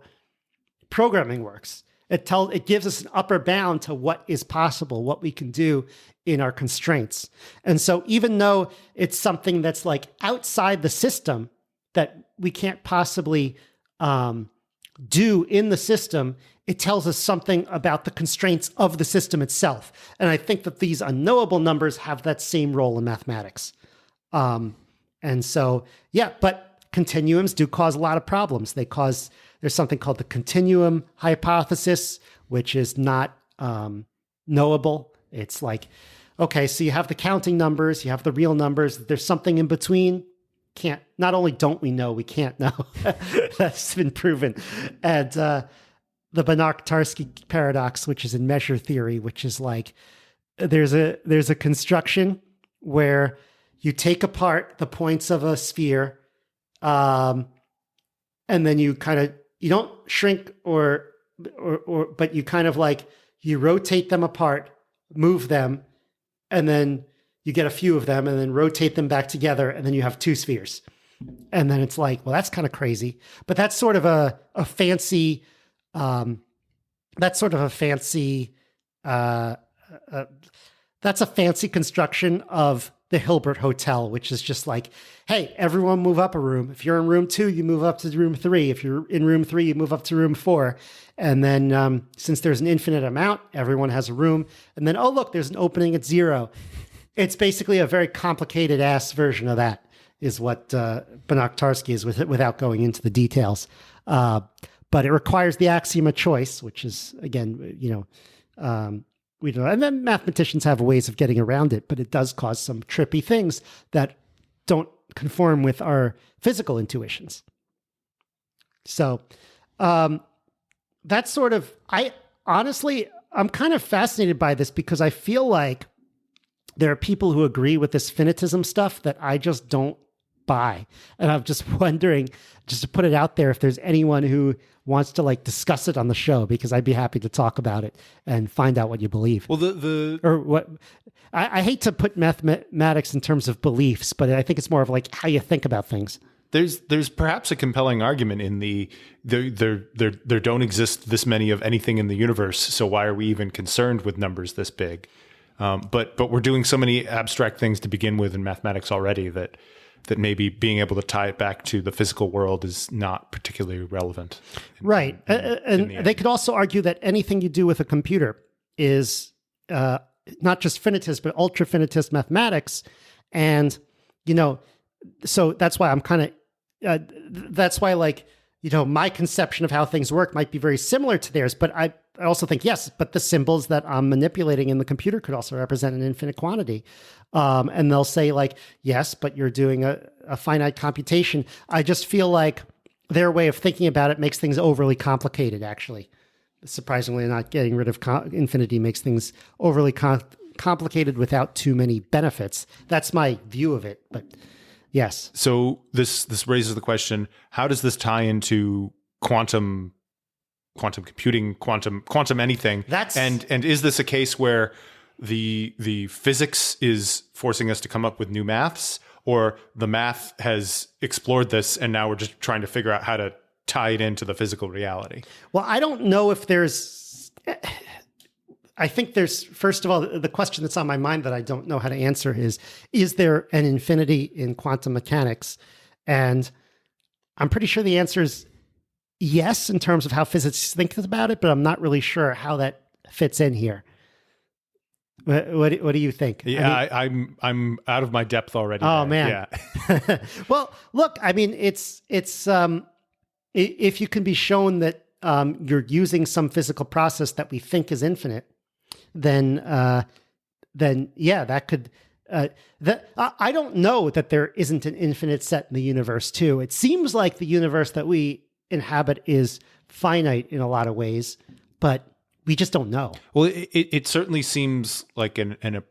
programming works. It gives us an upper bound to what is possible, what we can do in our constraints. And so even though it's something that's outside the system that we can't possibly do in the system, it tells us something about the constraints of the system itself. And I think that these unknowable numbers have that same role in mathematics. And so, but continuums do cause a lot of problems. There's something called the Continuum Hypothesis, which is not knowable. It's okay, so you have the counting numbers, you have the real numbers, there's something in between. Not only don't we know, we can't know. That's been proven. And the Binarsky Paradox, which is in measure theory, which is there's a construction where you take apart the points of a sphere, and then you don't shrink but you kind of you rotate them apart, move them, and then you get a few of them and then rotate them back together, and then you have two spheres. And then it's well, that's kind of crazy. But that's sort of a fancy, that's a fancy construction of the Hilbert Hotel, which is just hey, everyone move up a room. If you're in room 2, you move up to room 3. If you're in room 3, you move up to room 4. And then since there's an infinite amount, everyone has a room. And then, oh, look, there's an opening at 0. It's basically a very complicated ass version of that, is what Binarsky is without going into the details. But it requires the axiom of choice, which is, again, we don't know. And then mathematicians have ways of getting around it, but it does cause some trippy things that don't conform with our physical intuitions. So that's sort of, I'm kind of fascinated by this, because I feel like there are people who agree with this finitism stuff that I just don't buy. And I'm just wondering, just to put it out there, if there's anyone who wants to like discuss it on the show, because I'd be happy to talk about it and find out what you believe. Well, or what I hate to put mathematics in terms of beliefs, but I think it's more of like how you think about things. There's perhaps a compelling argument in there don't exist this many of anything in the universe, so why are we even concerned with numbers this big? But we're doing so many abstract things to begin with in mathematics already that maybe being able to tie it back to the physical world is not particularly relevant. Right. And they could also argue that anything you do with a computer is not just finitist, but ultra-finitist mathematics. And, so that's why I'm kind of, that's why my conception of how things work might be very similar to theirs. But I also think, yes, but the symbols that I'm manipulating in the computer could also represent an infinite quantity. And they'll say yes, but you're doing a finite computation. I just feel like their way of thinking about it makes things overly complicated, actually. Surprisingly, not getting rid of infinity makes things overly complicated without too many benefits. That's my view of it, but yes. So this raises the question, how does this tie into quantum computing, quantum anything? And is this a case where the physics is forcing us to come up with new maths, or the math has explored this and now we're just trying to figure out how to tie it into the physical reality? Well, I don't know if I think there's, first of all, the question that's on my mind that I don't know how to answer is there an infinity in quantum mechanics? And I'm pretty sure the answer is yes, in terms of how physicists think about it, but I'm not really sure how that fits in here. What do you think? Yeah, I'm out of my depth already. Oh, man. Yeah. Well, look, it's if you can be shown that you're using some physical process that we think is infinite, then yeah, that could. I don't know that there isn't an infinite set in the universe too. It seems like the universe that we inhabit is finite in a lot of ways, but we just don't know. Well, it certainly seems like an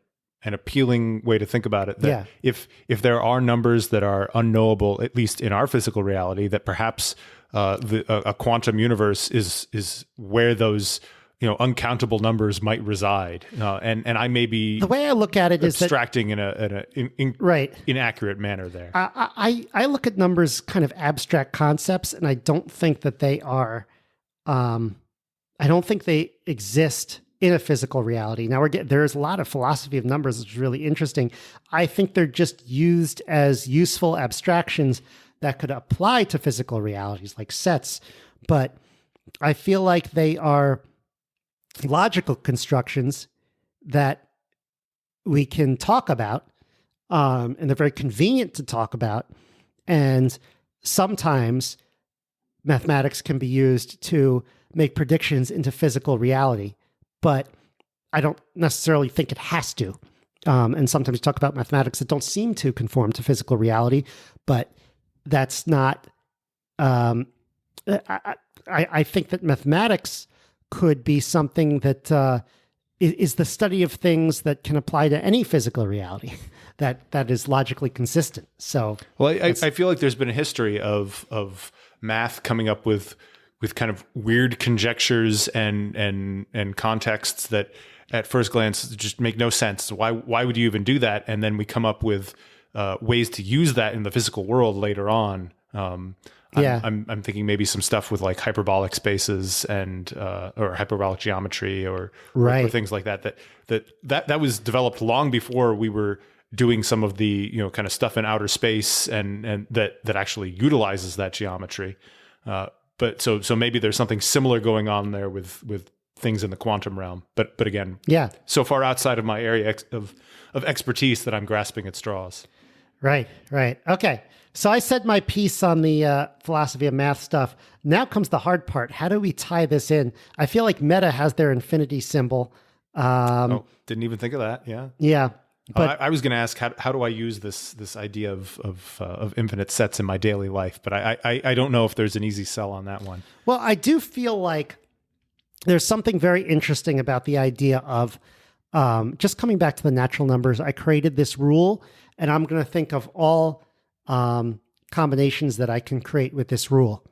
appealing way to think about it. That if there are numbers that are unknowable, at least in our physical reality, that perhaps a quantum universe is where those uncountable numbers might reside, and I may be the way I look at it abstracting is in right inaccurate manner there. I look at numbers kind of abstract concepts, and I don't think that they are. I don't think they exist in a physical reality. Now there's a lot of philosophy of numbers that's really interesting. I think they're just used as useful abstractions that could apply to physical realities like sets, but I feel like they are logical constructions that we can talk about, and they're very convenient to talk about. And sometimes mathematics can be used to make predictions into physical reality, but I don't necessarily think it has to. And sometimes you talk about mathematics that don't seem to conform to physical reality, but that's not. I think that mathematics could be something that is the study of things that can apply to any physical reality that is logically consistent. So, well, I feel like there's been a history of math coming up with kind of weird conjectures and contexts that at first glance just make no sense. Why would you even do that? And then we come up with ways to use that in the physical world later on. I'm thinking maybe some stuff with like hyperbolic spaces and or hyperbolic geometry or things like that was developed long before we were doing some of the kind of stuff in outer space and that actually utilizes that geometry. But so maybe there's something similar going on there with things in the quantum realm. But again, so far outside of my area of expertise that I'm grasping at straws. Right. Okay. So I said my piece on the philosophy of math stuff. Now comes the hard part. How do we tie this in? I feel like Meta has their infinity symbol. Didn't even think of that. Yeah. Yeah. But I was going to ask, how do I use this idea of infinite sets in my daily life? But I don't know if there's an easy sell on that one. Well, I do feel like there's something very interesting about the idea of just coming back to the natural numbers. I created this rule, and I'm going to think of all combinations that I can create with this rule.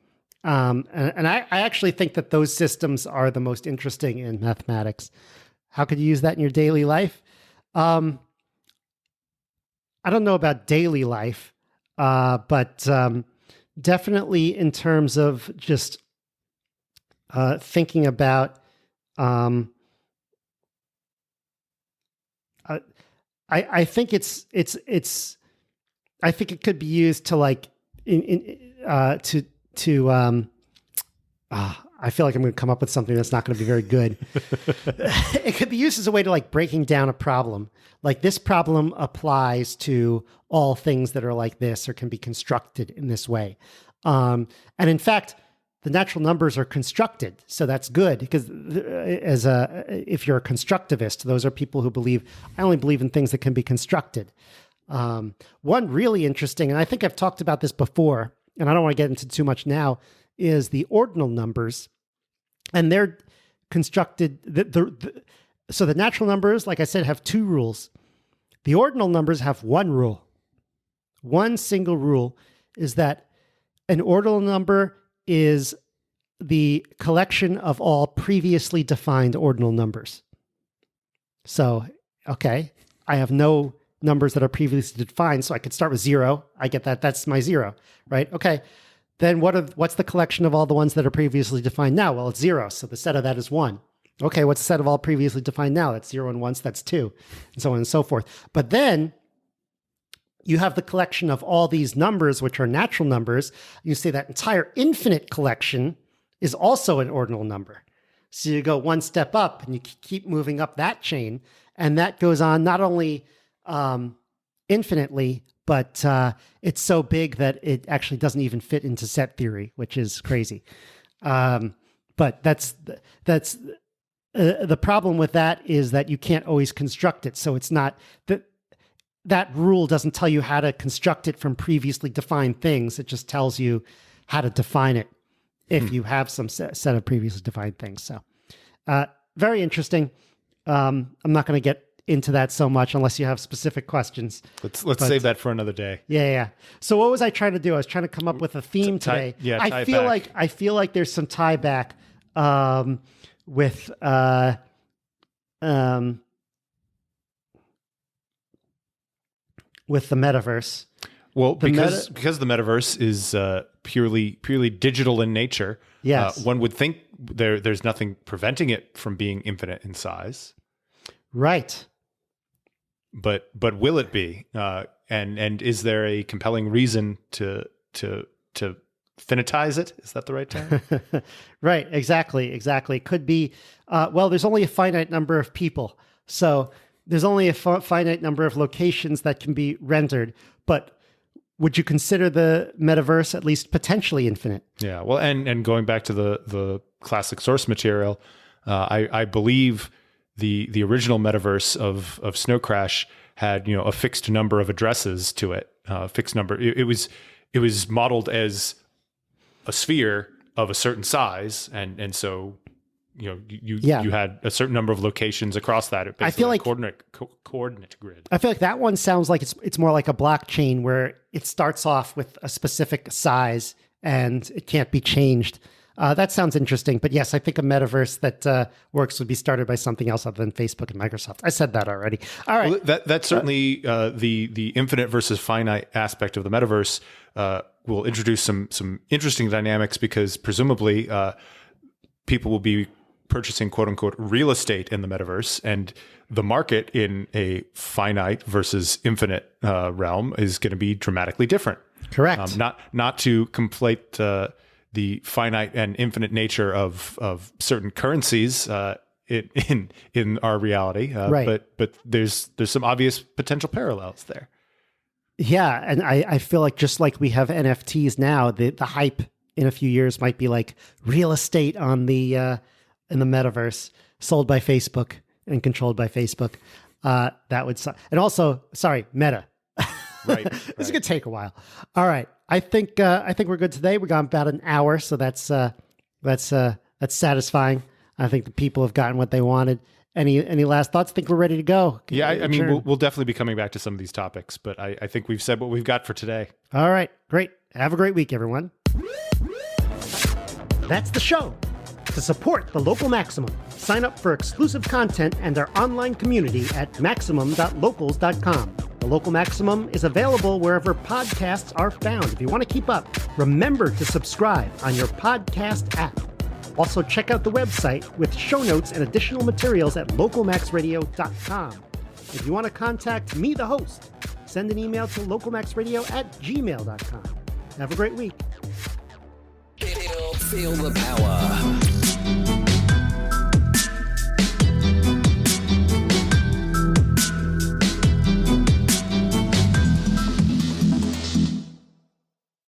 And I actually think that those systems are the most interesting in mathematics. How could you use that in your daily life? I don't know about daily life, but definitely in terms of just thinking about. I think I think it could be used to like I feel like I'm going to come up with something that's not going to be very good. It could be used as a way to like breaking down a problem. Like this problem applies to all things that are like this or can be constructed in this way. And in fact, the natural numbers are constructed. So that's good because if you're a constructivist, those are people who I only believe in things that can be constructed. One really interesting, and I think I've talked about this before, and I don't want to get into too much now, is the ordinal numbers. And they're constructed, so the natural numbers, like I said, have two rules. The ordinal numbers have one rule. One single rule is that an ordinal number is the collection of all previously defined ordinal numbers. So, okay, I have no numbers that are previously defined, so I could start with 0. I get that. That's my 0, right? Okay. Then what's the collection of all the ones that are previously defined now? Well, it's 0, so the set of that is 1. Okay, what's the set of all previously defined now? That's 0 and 1, so that's 2, and so on and so forth. But then you have the collection of all these numbers, which are natural numbers. You say that entire infinite collection is also an ordinal number. So you go one step up and you keep moving up that chain. And that goes on not only infinitely, but it's so big that it actually doesn't even fit into set theory, which is crazy. But that's the problem with that is that you can't always construct it. So it's not that rule doesn't tell you how to construct it from previously defined things. It just tells you how to define it if you have some set of previously defined things. So very interesting. I'm not going to get into that so much unless you have specific questions. Let's save that for another day. Yeah. So what was I trying to do? I was trying to come up with a theme today. I feel like there's some tie back with the metaverse. Well, because the metaverse is purely digital in nature, yes. One would think there's nothing preventing it from being infinite in size. Right. But will it be? And is there a compelling reason to finitize it? Is that the right term? Right. Exactly. Could be. Well, there's only a finite number of people, so there's only a finite number of locations that can be rendered. But would you consider the metaverse at least potentially infinite? Yeah. Well, and going back to the classic source material, I believe the original metaverse of Snow Crash had a fixed number of addresses to it. Fixed number. It was modeled as a sphere of a certain size, and so you had a certain number of locations across that. I feel like coordinate grid. I feel like that one sounds like it's more like a blockchain where it starts off with a specific size and it can't be changed. That sounds interesting, but yes, I think a metaverse that works would be started by something else other than Facebook and Microsoft. I said that already. All right, well, that's certainly the infinite versus finite aspect of the metaverse will introduce some interesting dynamics because presumably people will be purchasing quote unquote real estate in the metaverse, and the market in a finite versus infinite realm is going to be dramatically different. Correct. Not to conflate the finite and infinite nature of certain currencies in our reality, right. But there's some obvious potential parallels there. Yeah, and I feel like just like we have NFTs now, the hype in a few years might be like real estate on the in the metaverse, sold by Facebook and controlled by Facebook. That would and also Meta. Right. This is gonna take a while. All right, I think we're good today. We got about an hour, so that's satisfying. I think the people have gotten what they wanted, Any last thoughts? Think we're ready to go. Yeah, I mean, we'll definitely be coming back to some of these topics, but I think we've said what we've got for today. All right, great. Have a great week, everyone. That's the show. To support the Local Maximum, sign up for exclusive content and our online community at maximum.locals.com. The Local Maximum is available wherever podcasts are found. If you want to keep up, remember to subscribe on your podcast app. Also, check out the website with show notes and additional materials at localmaxradio.com. If you want to contact me, the host, send an email to localmaxradio@gmail.com. Have a great week. Feel the power.